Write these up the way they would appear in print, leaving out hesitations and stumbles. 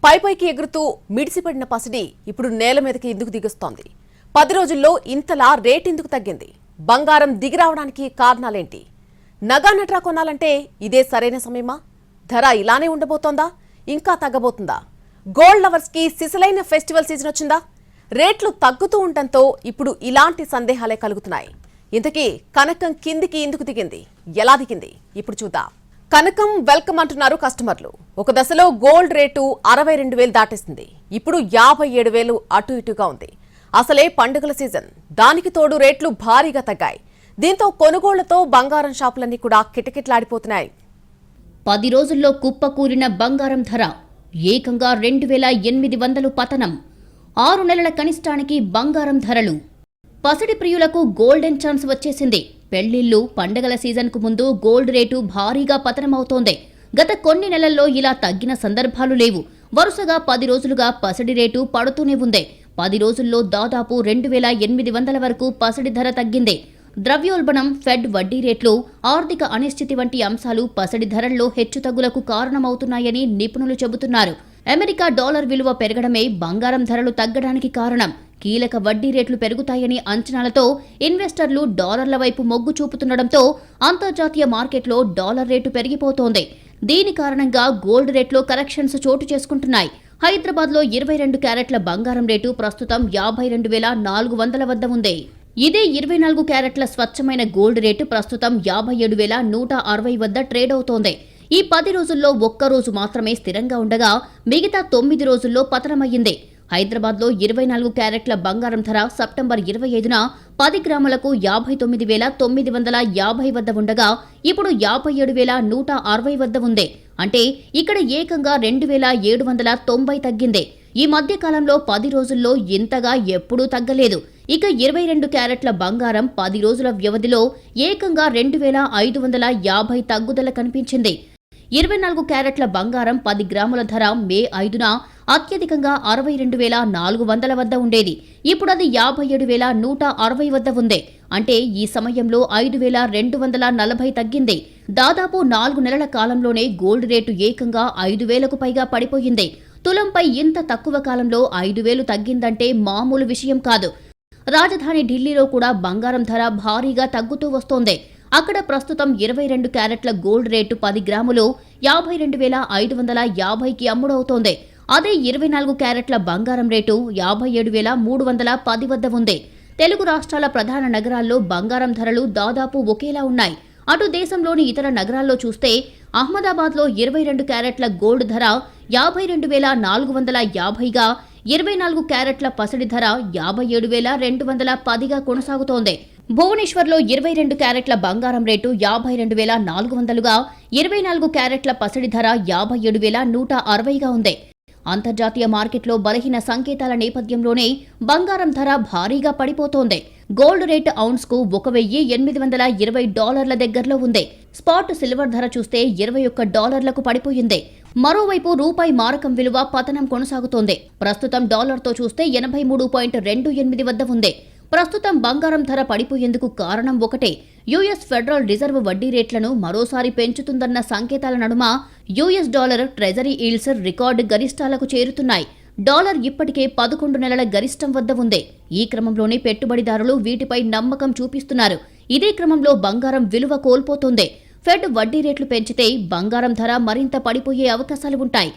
పైపైకి ఎగురుతూ మిడిసిపడిన పసిడి ఇప్పుడు నేల మీదకి ఎందుకు దిగుస్తోంది? 10 రోజుల్లో ఇంతలా రేట్ ఎందుకు తగ్గింది? బంగారం దిగిరావడానికి కారణాలేంటి? నగా నట్రా కొనాలంటే ఇదే సరైన సమయమా? ధర ఇలానే ఉండబోతోందా? ఇంకా తగ్గబోతుందా? గోల్డ్ లవర్స్ కి సిసలైన ఫెస్టివల్ సీజన్ వచ్చిందా? రేట్లు తగ్గుతూ ఉండటంతో ఇప్పుడు ఇలాంటి సందేహాలే కలుగుతున్నాయి. ఇంతకీ కనకం కిందికి ఎందుకు దిగింది? ఎలా దిగింది? ఇప్పుడు చూద్దాం. కనకం వెల్కమ్ అంటున్నారు కస్టమర్లు. ఒక దశలో గోల్డ్ రేటు 62,000 దాటేసింది. ఇప్పుడు 57,000 అటు ఇటుగా ఉంది. అసలే పండుగల సీజన్, దానికి తోడు రేట్లు భారీగా తగ్గాయి. దీంతో కొనుగోళ్లతో బంగారం షాపులన్నీ కూడా కిటకిటలాడిపోతున్నాయి. 10 రోజుల్లో కుప్పకూలిన బంగారం ధర ఏకంగా 2,800 పతనం. 6 నెలల కనిష్టానికి బంగారం ధరలు. పసిడి ప్రియులకు గోల్డెన్ ఛాన్స్ వచ్చేసింది. పెళ్లిళ్లు, పండగల సీజన్కు ముందు గోల్డ్ రేటు భారీగా పతనమవుతోంది. గత కొన్ని నెలల్లో ఇలా తగ్గిన సందర్భాలు లేవు. వరుసగా 10 రోజులుగా పసిడి రేటు పడుతూనే ఉంది. 10 రోజుల్లో దాదాపు 2,800 వరకు పసిడి ధర తగ్గింది. ద్రవ్యోల్బణం, ఫెడ్ వడ్డీ రేట్లు, ఆర్థిక అనిశ్చితి వంటి అంశాలు పసిడి ధరల్లో హెచ్చుతగ్గులకు కారణమవుతున్నాయని నిపుణులు చెబుతున్నారు. అమెరికా డాలర్ విలువ పెరగడమే బంగారం ధరలు తగ్గడానికి కారణం. కీలక వడ్డీ రేట్లు పెరుగుతాయని అంచనాలతో ఇన్వెస్టర్లు డాలర్ల వైపు మొగ్గు చూపుతుండటంతో అంతర్జాతీయ మార్కెట్లో డాలర్ రేటు పెరిగిపోతోంది. దీని కారణంగా గోల్డ్ రేట్లో కరెక్షన్స్ చోటు చేసుకుంటున్నాయి. హైదరాబాద్లో 22 క్యారెట్ల బంగారం రేటు ప్రస్తుతం 52,400 వద్ద ఉంది. ఇదే 24 క్యారెట్ల స్వచ్ఛమైన గోల్డ్ రేటు ప్రస్తుతం 57,160 వద్ద ట్రేడ్ అవుతోంది. ఈ 10 రోజుల్లో ఒక్కరోజు మాత్రమే స్థిరంగా ఉండగా మిగతా 9 రోజుల్లో పతనమయ్యింది. హైదరాబాద్లో 24 క్యారెట్ల బంగారం ధర సెప్టెంబర్ 25న 10 గ్రాములకు 59,950 వద్ద ఉండగా ఇప్పుడు 57,160 వద్ద ఉంది. అంటే ఇక్కడ ఏకంగా 2,790 తగ్గింది. ఈ మధ్య కాలంలో 10 రోజుల్లో ఇంతగా ఎప్పుడూ తగ్గలేదు. ఇక 22 క్యారెట్ల బంగారం 10 రోజుల వ్యవధిలో ఏకంగా 2,550 తగ్గుదల కనిపించింది. 24 క్యారెట్ల బంగారం 10 గ్రాముల ధర మే 5న అత్యధికంగా 62,400 వద్ద ఉండేది. ఇప్పుడు అది 57,160 వద్ద ఉంది. అంటే ఈ సమయంలో 5,240 తగ్గింది. దాదాపు 4 నెలల కాలంలోనే గోల్డ్ రేటు ఏకంగా 5,000కు పైగా పడిపోయింది. తులంపై ఇంత తక్కువ కాలంలో 5,000 తగ్గిందంటే మామూలు విషయం కాదు. రాజధాని ఢిల్లీలో కూడా బంగారం ధర భారీగా తగ్గుతూ వస్తోంది. అక్కడ ప్రస్తుతం 22 క్యారెట్ల గోల్డ్ రేటు 10 గ్రాములు 52,550కి అమ్ముడవుతోంది. అదే 24 క్యారెట్ల బంగారం రేటు 57,310 వద్ద ఉంది. తెలుగు రాష్ట్రాల ప్రధాన నగరాల్లో బంగారం ధరలు దాదాపు ఒకేలా ఉన్నాయి. అటు దేశంలోని ఇతర నగరాల్లో చూస్తే అహ్మదాబాద్లో 22 క్యారెట్ల గోల్డ్ ధర 52,450గా, 24 క్యారెట్ల పసిడి ధర 57,210గా కొనసాగుతోంది. భువనేశ్వర్లో 22 క్యారెట్ల బంగారం రేటు 52,400గా, 24 క్యారెట్ల పసిడి ధర 57,160గా ఉంది. అంతర్జాతీయ మార్కెట్లో బలహీన సంకేతాల నేపథ్యంలోనే బంగారం ధర భారీగా పడిపోతోంది. గోల్డ్ రేటు ఔన్స్కు $1,820 దగ్గరలో ఉంది. స్పాట్ సిల్వర్ ధర చూస్తే $21లకు పడిపోయింది. మరోవైపు రూపాయి మారకం విలువ పతనం కొనసాగుతోంది. ప్రస్తుతం డాలర్తో చూస్తే 83.28 వద్ద ఉంది. ప్రస్తుతం బంగారం ధర పడిపోయేందుకు కారణం ఒకటే. యుఎస్ ఫెడరల్ రిజర్వ్ వడ్డీ రేట్లను మరోసారి పెంచుతుందన్న సంకేతాల నడుమ US dollar treasury yields record గరిష్టాలకు చేరుతున్నాయి. డాలర్ ఇప్పటికే 11 నెలల గరిష్టం వద్ద ఉంది. ఈ క్రమంలోనే పెట్టుబడిదారులు వీటిపై నమ్మకం చూపిస్తున్నారు. ఇదే క్రమంలో బంగారం విలువ కోల్పోతోంది. ఫెడ్ వడ్డీ రేట్లు పెంచితే బంగారం ధర మరింత పడిపోయే అవకాశాలు ఉంటాయి.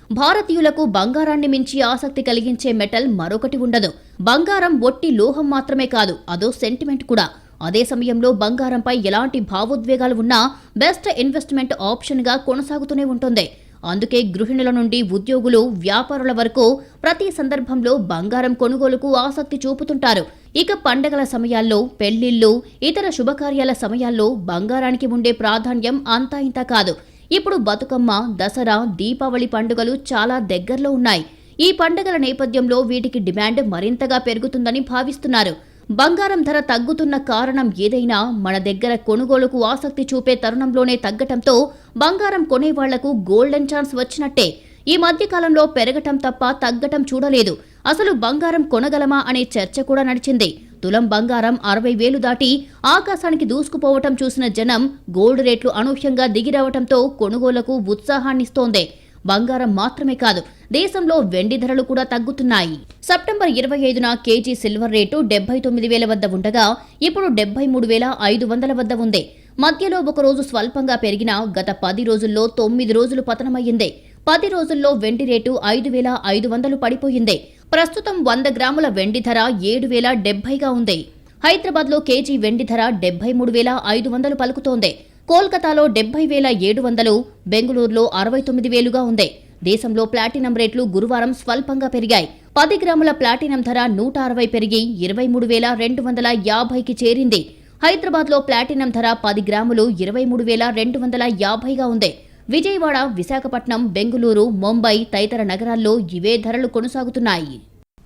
భారతీయులకు బంగారాన్ని మించి ఆసక్తి కలిగించే మెటల్ మరొకటి ఉండదు. బంగారం ఒట్టి లోహం మాత్రమే కాదు, అదో సెంటిమెంట్ కూడా. అదే సమయంలో బంగారంపై ఎలాంటి భావోద్వేగాలు ఉన్నా బెస్ట్ ఇన్వెస్ట్మెంట్ ఆప్షన్గా కొనసాగుతూనే ఉంటుంది. అందుకే గృహిణుల నుండి ఉద్యోగులు, వ్యాపారుల వరకు ప్రతి సందర్భంలో బంగారం కొనుగోలుకు ఆసక్తి చూపుతుంటారు. ఇక పండగల సమయాల్లో, పెళ్లిళ్లు, ఇతర శుభకార్యాల సమయాల్లో బంగారానికి ఉండే ప్రాధాన్యం అంతా ఇంతా కాదు. ఇప్పుడు బతుకమ్మ, దసరా, దీపావళి పండుగలు చాలా దగ్గరలో ఉన్నాయి. ఈ పండుగల నేపథ్యంలో వీటికి డిమాండ్ మరింతగా పెరుగుతుందని భావిస్తున్నారు. బంగారం ధర తగ్గుతున్న కారణం ఏదైనా మన దగ్గర కొనుగోలుకు ఆసక్తి చూపే తరుణంలోనే తగ్గటంతో బంగారం కొనేవాళ్లకు గోల్డెన్ ఛాన్స్ వచ్చినట్టే. ఈ మధ్యకాలంలో పెరగటం తప్ప తగ్గటం చూడలేదు. అసలు బంగారం కొనగలమా అనే చర్చ కూడా నడిచింది. తులం బంగారం 60,000 దాటి ఆకాశానికి దూసుకుపోవటం చూసిన జనం గోల్డ్ రేట్లు అనూహ్యంగా దిగిరావటంతో కొనుగోలుకు ఉత్సాహాన్నిస్తోంది. బంగారం మాత్రమే కాదు, దేశంలో వెండి ధరలు కూడా తగ్గుతున్నాయి. సెప్టెంబర్ 25న కేజీ సిల్వర్ రేటు 79,000 వద్ద ఉండగా ఇప్పుడు 73,500 వద్ద ఉంది. మధ్యలో ఒకరోజు స్వల్పంగా పెరిగినా గత 10 రోజుల్లో 9 రోజులు పతనమయ్యింది. 10 రోజుల్లో వెండి రేటు 5,500 పడిపోయింది. ప్రస్తుతం 100 గ్రాముల వెండి ధర 7,070గా ఉంది. హైదరాబాద్లో కేజీ వెండి ధర 73,500 పలుకుతోంది. కోల్కతాలో 70,700, బెంగళూరులో 69,000గా ఉంది. దేశంలో ప్లాటినం రేట్లు గురువారం స్వల్పంగా పెరిగాయి. 10 గ్రాముల ప్లాటినం ధర 160 పెరిగి 23,250కి చేరింది. హైదరాబాద్లో ప్లాటినం ధర 10 గ్రాములు 23,250గా ఉంది. విజయవాడ, విశాఖపట్నం, బెంగళూరు, ముంబై తదితర నగరాల్లో ఇవే ధరలు కొనసాగుతున్నాయి.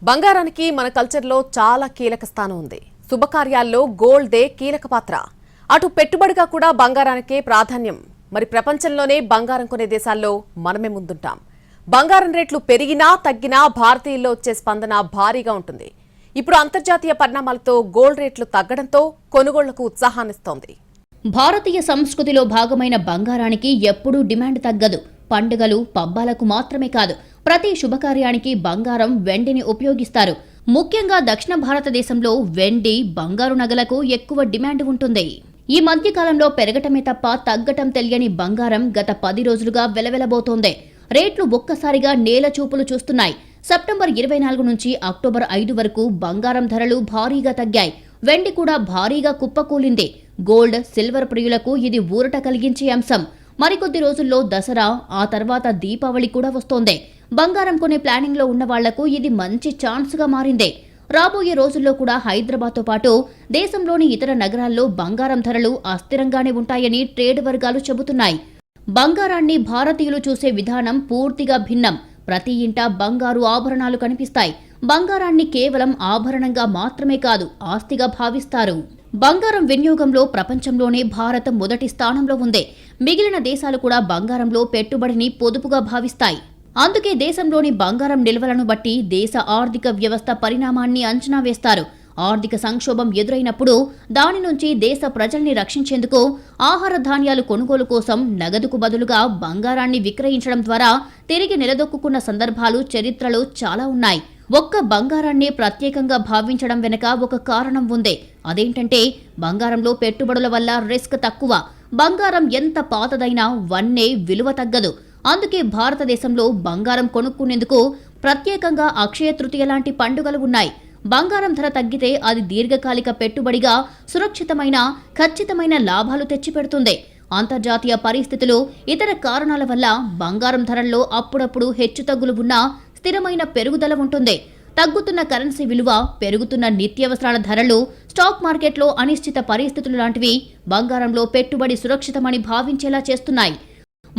బంగారానికి మన కల్చర్లో చాలా కీలక స్థానం ఉంది. శుభకార్యాల్లో గోల్డ్దే కీలక పాత్ర. అటు పెట్టుబడిగా కూడా బంగారానికే ప్రాధాన్యం. మరి ప్రపంచంలోనే బంగారం కొనే దేశాల్లో మనమే ముందుంటాం. బంగారం రేట్లు పెరిగినా తగ్గినా భారతీయుల్లో వచ్చే స్పందన భారీగా ఉంటుంది. ఇప్పుడు అంతర్జాతీయ పరిణామాలతో గోల్డ్ రేట్లు తగ్గడంతో కొనుగోళ్లకు ఉత్సాహాన్నిస్తోంది. భారతీయ సంస్కృతిలో భాగమైన బంగారానికి ఎప్పుడూ డిమాండ్ తగ్గదు. పండుగలు, పబ్బాలకు మాత్రమే కాదు, ప్రతి శుభకార్యానికి బంగారం, వెండిని ఉపయోగిస్తారు. ముఖ్యంగా దక్షిణ భారతదేశంలో వెండి, బంగారు నగలకు ఎక్కువ డిమాండ్ ఉంటుంది. ఈ మధ్య కాలంలో పెరగటమే తప్ప తగ్గటం తెలియని బంగారం గత 10 రోజులుగా వెలవెలబోతోంది. రేట్లు ఒక్కసారిగా నేల చూపులు చూస్తున్నాయి. సెప్టెంబర్ 24 నుంచి అక్టోబర్ 5 వరకు బంగారం ధరలు భారీగా తగ్గాయి. వెండి కూడా భారీగా కుప్పకూలింది. గోల్డ్, సిల్వర్ ప్రియులకు ఇది ఊరట కలిగించే అంశం. మరికొద్ది రోజుల్లో దసరా, ఆ తర్వాత దీపావళి కూడా వస్తోంది. బంగారం కొనే ప్లానింగ్ లో ఉన్న వాళ్లకు ఇది మంచి ఛాన్స్ గా మారింది. రాబోయే రోజుల్లో కూడా హైదరాబాద్తో పాటు దేశంలోని ఇతర నగరాల్లో బంగారం ధరలు అస్థిరంగానే ఉంటాయని ట్రేడ్ వర్గాలు చెబుతున్నాయి. బంగారాన్ని భారతీయులు చూసే విధానం పూర్తిగా భిన్నం. ప్రతి ఇంట బంగారు ఆభరణాలు కనిపిస్తాయి. బంగారాన్ని కేవలం ఆభరణంగా మాత్రమే కాదు, ఆస్తిగా భావిస్తారు. బంగారం వినియోగంలో ప్రపంచంలోనే భారత్ మొదటి స్థానంలో ఉంది. మిగిలిన దేశాలు కూడా బంగారంలో పెట్టుబడిని పొదుపుగా భావిస్తాయి. అందుకే దేశంలోని బంగారం నిల్వలను బట్టి దేశ ఆర్థిక వ్యవస్థ పరిణామాన్ని అంచనా వేస్తారు. ఆర్థిక సంక్షోభం ఎదురైనప్పుడు దాని నుంచి దేశ ప్రజల్ని రక్షించేందుకు ఆహార ధాన్యాలు కొనుగోలు కోసం నగదుకు బదులుగా బంగారాన్ని విక్రయించడం ద్వారా తిరిగి నిలదొక్కున్న సందర్భాలు చరిత్రలో చాలా ఉన్నాయి. ఒక్క బంగారాన్ని ప్రత్యేకంగా భావించడం వెనుక ఒక కారణం ఉంది. అదేంటంటే బంగారంలో పెట్టుబడుల వల్ల రిస్క్ తక్కువ. బంగారం ఎంత పాతదైనా వన్నే విలువ తగ్గదు. అందుకే భారతదేశంలో బంగారం కొనుక్కునేందుకు ప్రత్యేకంగా అక్షయ తృతీయ లాంటి పండుగలు ఉన్నాయి. బంగారం ధర తగ్గితే అది దీర్ఘకాలిక పెట్టుబడిగా సురక్షితమైన, ఖచ్చితమైన లాభాలు తెచ్చిపెడుతుంది. అంతర్జాతీయ పరిస్థితులు, ఇతర కారణాల వల్ల బంగారం ధరల్లో అప్పుడప్పుడు హెచ్చుతగ్గులు ఉన్నా స్థిరమైన పెరుగుదల ఉంటుంది. తగ్గుతున్న కరెన్సీ విలువ, పెరుగుతున్న నిత్యావసరాల ధరలు, స్టాక్ మార్కెట్లో అనిశ్చిత పరిస్థితులు లాంటివి బంగారంలో పెట్టుబడి సురక్షితమని భావించేలా చేస్తున్నాయి.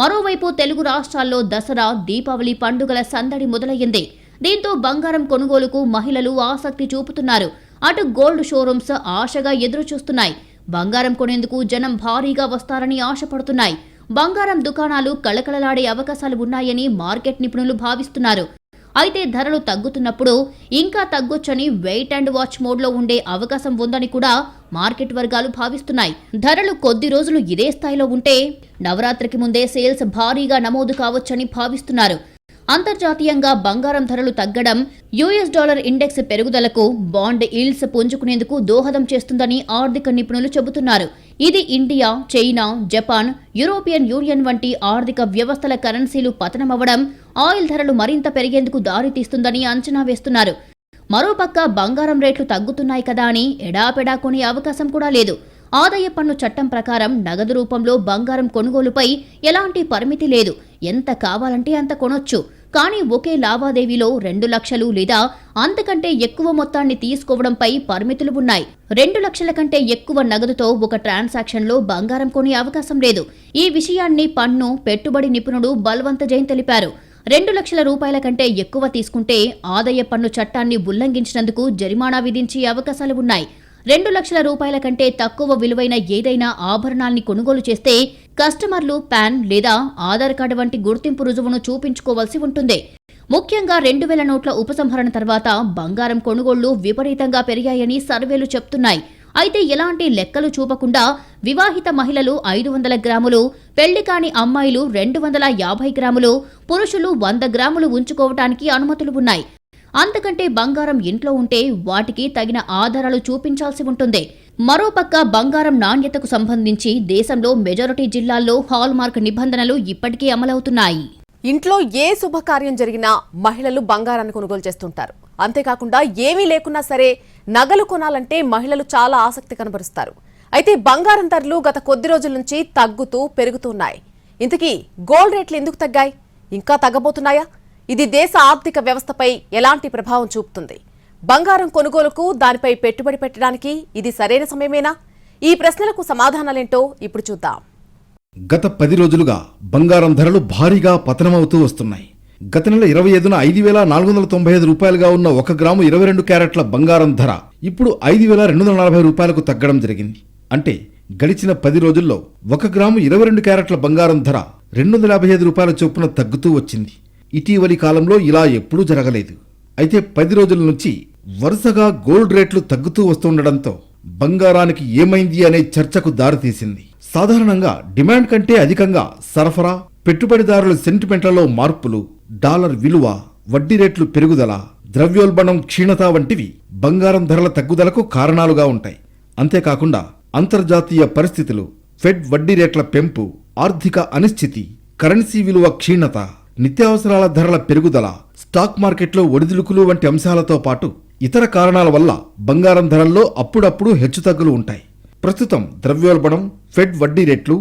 మరోవైపు తెలుగు రాష్ట్రాల్లో దసరా, దీపావళి పండుగల సందడి మొదలయ్యింది. దీంతో బంగారం కొనుగోలుకు మహిళలు ఆసక్తి చూపుతున్నారు. అటు గోల్డ్ షోరూమ్స్ ఆశగా ఎదురుచూస్తున్నాయి. బంగారం కొనేందుకు జనం భారీగా వస్తారని ఆశపడుతున్నాయి. బంగారం దుకాణాలు కళకళలాడే అవకాశాలు ఉన్నాయని మార్కెట్ నిపుణులు భావిస్తున్నారు. అయితే ధరలు తగ్గుతున్నప్పుడు ఇంకా తగ్గొచ్చని వెయిట్ అండ్ వాచ్ మోడ్లో ఉండే అవకాశం ఉందని కూడా మార్కెట్ వర్గాలు భావిస్తున్నాయి. ధరలు కొద్ది రోజులు ఇదే స్థాయిలో ఉంటే నవరాత్రికి ముందే సేల్స్ భారీగా నమోదు కావచ్చని భావిస్తున్నారు. అంతర్జాతీయంగా బంగారం ధరలు తగ్గడం యుఎస్ డాలర్ ఇండెక్స్ పెరుగుదలకు, బాండ్ ఈల్డ్స్ పుంజుకునేందుకు దోహదం చేస్తుందని ఆర్థిక నిపుణులు చెబుతున్నారు. ఇది India, China, Japan, European union వంటి ఆర్థిక వ్యవస్థల కరెన్సీలు పతనమవ్వడం ఆయిల్ ధరలు మరింత పెరిగేందుకు దారితీస్తుందని అంచనా వేస్తున్నారు. మరోపక్క బంగారం రేట్లు తగ్గుతున్నాయి కదా అని ఎడాపెడా కొనే అవకాశం కూడా లేదు. ఆదాయ పన్ను చట్టం ప్రకారం నగదు రూపంలో బంగారం కొనుగోలుపై ఎలాంటి పరిమితి లేదు. ఎంత కావాలంటే అంత కొనొచ్చు. కానీ ఒకే లావాదేవీలో 2 లక్షలు లేదా అంతకంటే ఎక్కువ మొత్తాన్ని తీసుకోవడంపై పరిమితులు ఉన్నాయి. 2 లక్షల కంటే ఎక్కువ నగదుతో ఒక ట్రాన్సాక్షన్లో బంగారం కొనే అవకాశం లేదు. ఈ విషయాన్ని పన్ను, పెట్టుబడి నిపుణుడు బల్వంత్ జైన్ తెలిపారు. 2 లక్షల రూపాయల కంటే ఎక్కువ తీసుకుంటే ఆదాయ పన్ను చట్టాన్ని ఉల్లంఘించినందుకు జరిమానా విధించే అవకాశాలు ఉన్నాయి. 2 లక్షల రూపాయల కంటే తక్కువ విలువైన ఏదైనా ఆభరణాల్ని కొనుగోలు చేస్తే కస్టమర్లు పాన్ లేదా ఆధార్ కార్డు వంటి గుర్తింపు రుజువును చూపించుకోవాల్సి ఉంటుంది. ముఖ్యంగా 2000 నోట్ల ఉపసంహరణ తర్వాత బంగారం కొనుగోళ్లు విపరీతంగా పెరిగాయని సర్వేలు చెప్తున్నాయి. అయితే ఎలాంటి లెక్కలు చూపకుండా వివాహిత మహిళలు 500 గ్రాములు, పెళ్లి కాని అమ్మాయిలు 250 గ్రాములు, పురుషులు 100 గ్రాములు ఉంచుకోవటానికి అనుమతులు ఉన్నాయి. అంతకంటే బంగారం ఇంట్లో ఉంటే వాటికి తగిన ఆధారాలు చూపించాల్సి ఉంటుంది. మరోపక్క బంగారం నాణ్యతకు సంబంధించి దేశంలో మెజారిటీ జిల్లాల్లో హాల్మార్క్ నిబంధనలు ఇప్పటికీ అమలవుతున్నాయి. ఇంట్లో ఏ శుభకార్యం జరిగినా మహిళలు బంగారాన్ని కొనుగోలు చేస్తుంటారు. అంతేకాకుండా ఏమీ లేకున్నా సరే నగలు కొనాలంటే మహిళలు చాలా ఆసక్తి కనబరుస్తారు. అయితే బంగారం ధరలు గత కొద్ది రోజుల నుంచి తగ్గుతూ పెరుగుతున్నాయి. ఇంతకీ గోల్డ్ రేట్లు ఎందుకు తగ్గాయి? ఇంకా తగ్గబోతున్నాయా? ఇది దేశ ఆర్థిక వ్యవస్థపై ఎలాంటి ప్రభావం చూపుతుంది? బంగారం కొనుగోలుకు, దానిపై పెట్టుబడి పెట్టడానికి ఇది సరైన సమయమేనా? ఈ ప్రశ్నలకు సమాధానాలేంటో ఇప్పుడు చూద్దాం. గత 10 రోజులుగా బంగారం ధరలు భారీగా పతనమవుతూ వస్తున్నాయి. గత నెల 25న 5,495 రూపాయలుగా ఉన్న 1 గ్రాము 22 క్యారెట్ల బంగారం ధర ఇప్పుడు 5,240 రూపాయలకు తగ్గడం జరిగింది. అంటే గడిచిన 10 రోజుల్లో 1 గ్రాము 22 క్యారెట్ల బంగారం ధర 255 రూపాయల చొప్పున తగ్గుతూ వచ్చింది. ఇటీవలి కాలంలో ఇలా ఎప్పుడూ జరగలేదు. అయితే 10 రోజుల నుంచి వరుసగా గోల్డ్ రేట్లు తగ్గుతూ వస్తుండటంతో బంగారానికి ఏమైంది అనే చర్చకు దారితీసింది. సాధారణంగా డిమాండ్ కంటే అధికంగా సరఫరా, పెట్టుబడిదారుల సెంటిమెంట్లలో మార్పులు, డాలర్ విలువ, వడ్డీ రేట్లు పెరుగుదల, ద్రవ్యోల్బణం క్షీణత వంటివి బంగారం ధరల తగ్గుదలకు కారణాలుగా ఉంటాయి. అంతేకాకుండా అంతర్జాతీయ పరిస్థితులు, ఫెడ్ వడ్డీ రేట్ల పెంపు, ఆర్థిక అనిశ్చితి, కరెన్సీ విలువ క్షీణత, నిత్యావసరాల ధరల పెరుగుదల, స్టాక్ మార్కెట్లో ఒడిదుడుకులు వంటి అంశాలతో పాటు ఇతర కారణాల వల్ల బంగారం ధరల్లో అప్పుడప్పుడు హెచ్చుతగ్గులు ఉంటాయి. ప్రస్తుతం ద్రవ్యోల్బణం, ఫెడ్ వడ్డీ రేట్లు,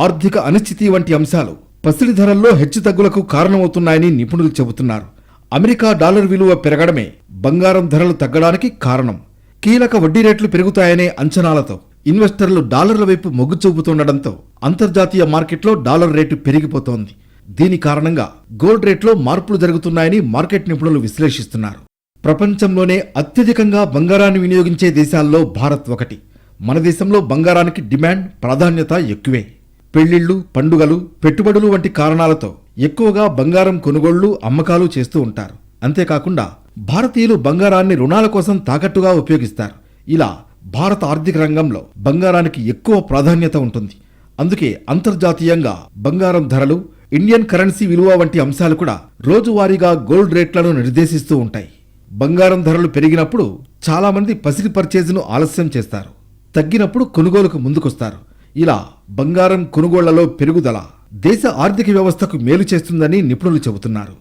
ఆర్థిక అనిశ్చితి వంటి అంశాలు పసిడి ధరల్లో హెచ్చుతగ్గులకు కారణమవుతున్నాయని నిపుణులు చెబుతున్నారు. అమెరికా డాలర్ విలువ పెరగడమే బంగారం ధరలు తగ్గడానికి కారణం. కీలక వడ్డీ రేట్లు పెరుగుతాయనే అంచనాలతో ఇన్వెస్టర్లు డాలర్ల వైపు మొగ్గు చూపుతుండటంతో అంతర్జాతీయ మార్కెట్లో డాలర్ రేటు పెరిగిపోతోంది. దీని కారణంగా గోల్డ్ రేట్లో మార్పులు జరుగుతున్నాయని మార్కెట్ నిపుణులు విశ్లేషిస్తున్నారు. ప్రపంచంలోనే అత్యధికంగా బంగారాన్ని వినియోగించే దేశాల్లో భారత్ ఒకటి. మన దేశంలో బంగారానికి డిమాండ్, ప్రాధాన్యత ఎక్కువే. పెళ్లిళ్లు, పండుగలు, పెట్టుబడులు వంటి కారణాలతో ఎక్కువగా బంగారం కొనుగోళ్లు, అమ్మకాలు చేస్తూ ఉంటారు. అంతేకాకుండా భారతీయులు బంగారాన్ని రుణాల కోసం తాకట్టుగా ఉపయోగిస్తారు. ఇలా భారత ఆర్థిక రంగంలో బంగారానికి ఎక్కువ ప్రాధాన్యత ఉంటుంది. అందుకే అంతర్జాతీయంగా బంగారం ధరలు, ఇండియన్ కరెన్సీ విలువ వంటి అంశాలు కూడా రోజువారీగా గోల్డ్ రేట్లను నిర్దేశిస్తూ ఉంటాయి. బంగారం ధరలు పెరిగినప్పుడు చాలా మంది పసిడి పర్చేజ్ను ఆలస్యం చేస్తారు. తగ్గినప్పుడు కొనుగోలుకు ముందుకొస్తారు. ఇలా బంగారం కొనుగోళ్లలో పెరుగుదల దేశ ఆర్థిక వ్యవస్థకు మేలు చేస్తుందని నిపుణులు చెబుతున్నారు.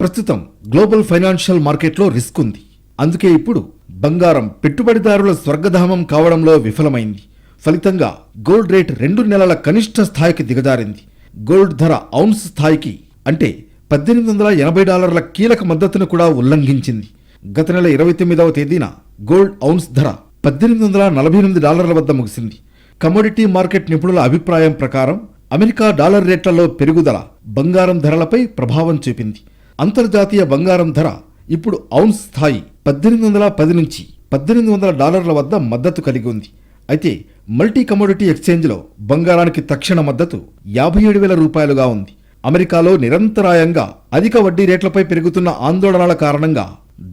ప్రస్తుతం గ్లోబల్ ఫైనాన్షియల్ మార్కెట్లో రిస్క్ ఉంది. అందుకే ఇప్పుడు బంగారం పెట్టుబడిదారుల స్వర్గధామం కావడంలో విఫలమైంది. ఫలితంగా గోల్డ్ రేట్ 2 నెలల కనిష్ట స్థాయికి దిగజారింది. గోల్డ్ ధర ఔన్స్ స్థాయికి అంటే $1,880 కీలక మద్దతును కూడా ఉల్లంఘించింది. గత నెల 29వ తేదీన గోల్డ్ ఔన్స్ ధర $1,848 వద్ద ముగిసింది. కమోడిటీ మార్కెట్ నిపుణుల అభిప్రాయం ప్రకారం అమెరికా డాలర్ రేట్లలో పెరుగుదల బంగారం ధరలపై ప్రభావం చూపింది. అంతర్జాతీయ బంగారం ధర ఇప్పుడు ఔన్స్ స్థాయి $1,810 నుంచి $1,800 వద్ద మద్దతు కలిగి ఉంది. అయితే మల్టీ కమోడిటీ ఎక్స్చేంజ్లో బంగారానికి తక్షణ మద్దతు 57,000 రూపాయలుగా ఉంది. అమెరికాలో నిరంతరాయంగా అధిక వడ్డీ రేట్లపై పెరుగుతున్న ఆందోళనల కారణంగా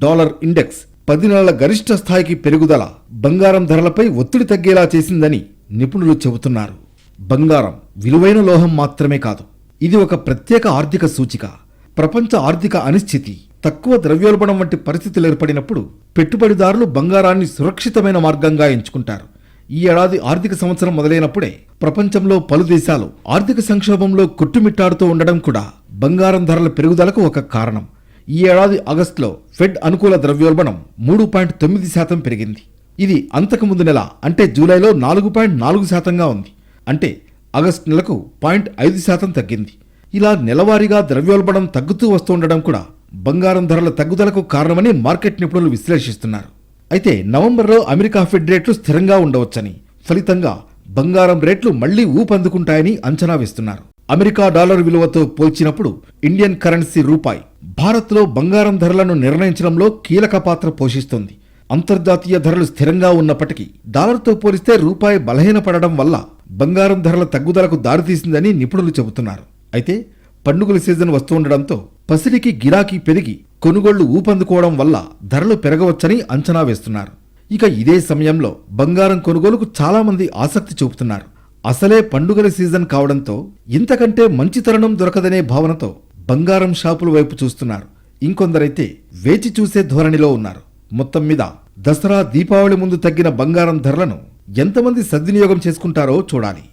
డాలర్ ఇండెక్స్ 10 నెలల గరిష్ట స్థాయికి పెరుగుదల బంగారం ధరలపై ఒత్తిడి తగ్గేలా చేసిందని నిపుణులు చెబుతున్నారు. బంగారం విలువైన లోహం మాత్రమే కాదు, ఇది ఒక ప్రత్యేక ఆర్థిక సూచిక. ప్రపంచ ఆర్థిక అనిశ్చితి, తక్కువ ద్రవ్యోల్బణం వంటి పరిస్థితులు ఏర్పడినప్పుడు పెట్టుబడిదారులు బంగారాన్ని సురక్షితమైన మార్గంగా ఎంచుకుంటారు. ఈ ఏడాది ఆర్థిక సంవత్సరం మొదలైనప్పుడే ప్రపంచంలో పలు దేశాలు ఆర్థిక సంక్షోభంలో కొట్టుమిట్టాడుతూ ఉండడం కూడా బంగారం ధరల పెరుగుదలకు ఒక కారణం. ఈ ఏడాది ఆగస్టులో ఫెడ్ అనుకూల ద్రవ్యోల్బణం 3.9% పెరిగింది. ఇది అంతకుముందు నెల అంటే జూలైలో 4.4%గా ఉంది. అంటే ఆగస్టు నెలకు 0.5% తగ్గింది. ఇలా నెలవారీగా ద్రవ్యోల్బణం తగ్గుతూ వస్తుండడం కూడా బంగారం ధరల తగ్గుదలకు కారణమని మార్కెట్ నిపుణులు విశ్లేషిస్తున్నారు. అయితే నవంబర్లో అమెరికా ఫెడ్ రేట్లు స్థిరంగా ఉండవచ్చని, ఫలితంగా బంగారం రేట్లు మళ్లీ ఊపందుకుంటాయని అంచనా వేస్తున్నారు. అమెరికా డాలర్ విలువతో పోల్చినప్పుడు ఇండియన్ కరెన్సీ రూపాయి భారత్లో బంగారం ధరలను నిర్ణయించడంలో కీలక పాత్ర పోషిస్తుంది. అంతర్జాతీయ ధరలు స్థిరంగా ఉన్నప్పటికీ డాలర్తో పోలిస్తే రూపాయి బలహీనపడడం వల్ల బంగారం ధరల తగ్గుదలకు దారితీసిందని నిపుణులు చెబుతున్నారు. అయితే పండుగల సీజన్ వస్తుండడంతో పసిడికి గిరాకీ పెరిగి కొనుగోళ్లు ఊపందుకోవడం వల్ల ధరలు పెరగవచ్చని అంచనా వేస్తున్నారు. ఇక ఇదే సమయంలో బంగారం కొనుగోలుకు చాలా మంది ఆసక్తి చూపుతున్నారు. అసలే పండుగల సీజన్ కావడంతో ఇంతకంటే మంచి తరుణం దొరకదనే భావనతో బంగారం షాపుల వైపు చూస్తున్నారు. ఇంకొందరైతే వేచి చూసే ధోరణిలో ఉన్నారు. మొత్తం మీద దసరా, దీపావళి ముందు తగ్గిన బంగారం ధరలను ఎంతమంది సద్వినియోగం చేసుకుంటారో చూడాలి.